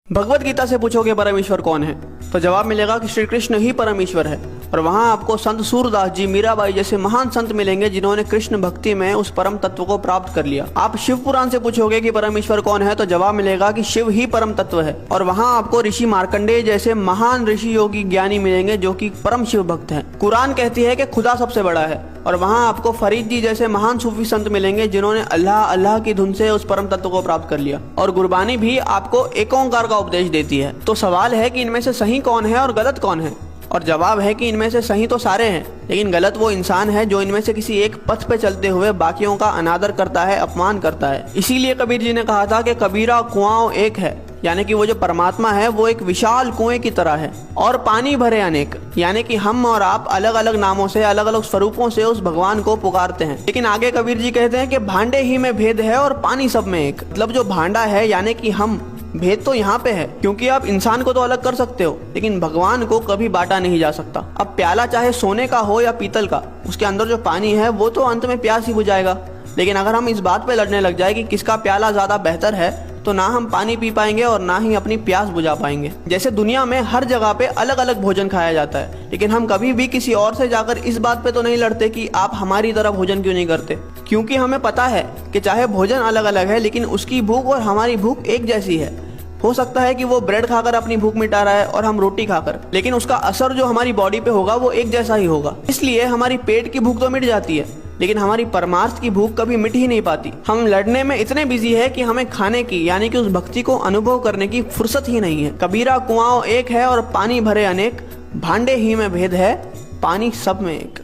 भगवत गीता से पूछोगे परमेश्वर कौन है, तो जवाब मिलेगा कि श्री कृष्ण ही परमेश्वर है। और वहाँ आपको संत सूरदास जी, मीराबाई जैसे महान संत मिलेंगे जिन्होंने कृष्ण भक्ति में उस परम तत्व को प्राप्त कर लिया। आप शिव पुराण से पूछोगे कि परमेश्वर कौन है, तो जवाब मिलेगा कि शिव ही परम तत्व है। और वहाँ आपको ऋषि मार्कंडेय जैसे महान ऋषि योगी ज्ञानी मिलेंगे जो कि परम शिव भक्त हैं। कुरान कहती है कि खुदा सबसे बड़ा है। और वहाँ आपको फरीद जी जैसे महान सूफी संत मिलेंगे जिन्होंने अल्लाह अल्लाह की धुन से उस परम तत्व को प्राप्त कर लिया। और गुरबानी भी आपको एक ओंकार का उपदेश देती है। तो सवाल है कि इनमें से सही कौन है और गलत कौन है, और जवाब है कि इनमें से सही तो सारे हैं, लेकिन गलत वो इंसान है जो इनमें से किसी एक पथ पे चलते हुए बाकियों का अनादर करता है, अपमान करता है। इसीलिए कबीर जी ने कहा था कि कबीरा कुआं एक है, यानी कि वो जो परमात्मा है वो एक विशाल कुएं की तरह है और पानी भरे अनेक, यानी कि हम और आप अलग अलग नामों से, अलग अलग स्वरूपों से उस भगवान को पुकारते हैं। लेकिन आगे कबीर जी कहते हैं कि भांडे ही में भेद है और पानी सब में एक। मतलब जो भांडा है यानी कि हम, भेद तो यहाँ पे है, क्योंकि आप इंसान को तो अलग कर सकते हो लेकिन भगवान को कभी बांटा नहीं जा सकता। अब प्याला चाहे सोने का हो या पीतल का, उसके अंदर जो पानी है वो तो अंत में प्यास ही बुझाएगा। लेकिन अगर हम इस बात पे लड़ने लग जाए कि किसका प्याला ज्यादा बेहतर है, तो ना हम पानी पी पाएंगे और ना ही अपनी प्यास बुझा पाएंगे। जैसे दुनिया में हर जगह पे अलग अलग भोजन खाया जाता है, लेकिन हम कभी भी किसी और से जाकर इस बात पे तो नहीं लड़ते कि आप हमारी तरह भोजन क्यों नहीं करते, क्योंकि हमें पता है कि चाहे भोजन अलग अलग है लेकिन उसकी भूख और हमारी भूख एक जैसी है। हो सकता है कि वो ब्रेड खाकर अपनी भूख मिटा रहा है और हम रोटी खाकर, लेकिन उसका असर जो हमारी बॉडी पे होगा वो एक जैसा ही होगा। इसलिए हमारी पेट की भूख तो मिट जाती है लेकिन हमारी परमार्थ की भूख कभी मिट ही नहीं पाती। हम लड़ने में इतने बिजी है कि हमें खाने की, यानी कि उस भक्ति को अनुभव करने की फुर्सत ही नहीं है। कबीरा कुआं एक है और पानी भरे अनेक, भांडे ही में भेद है, पानी सब में एक।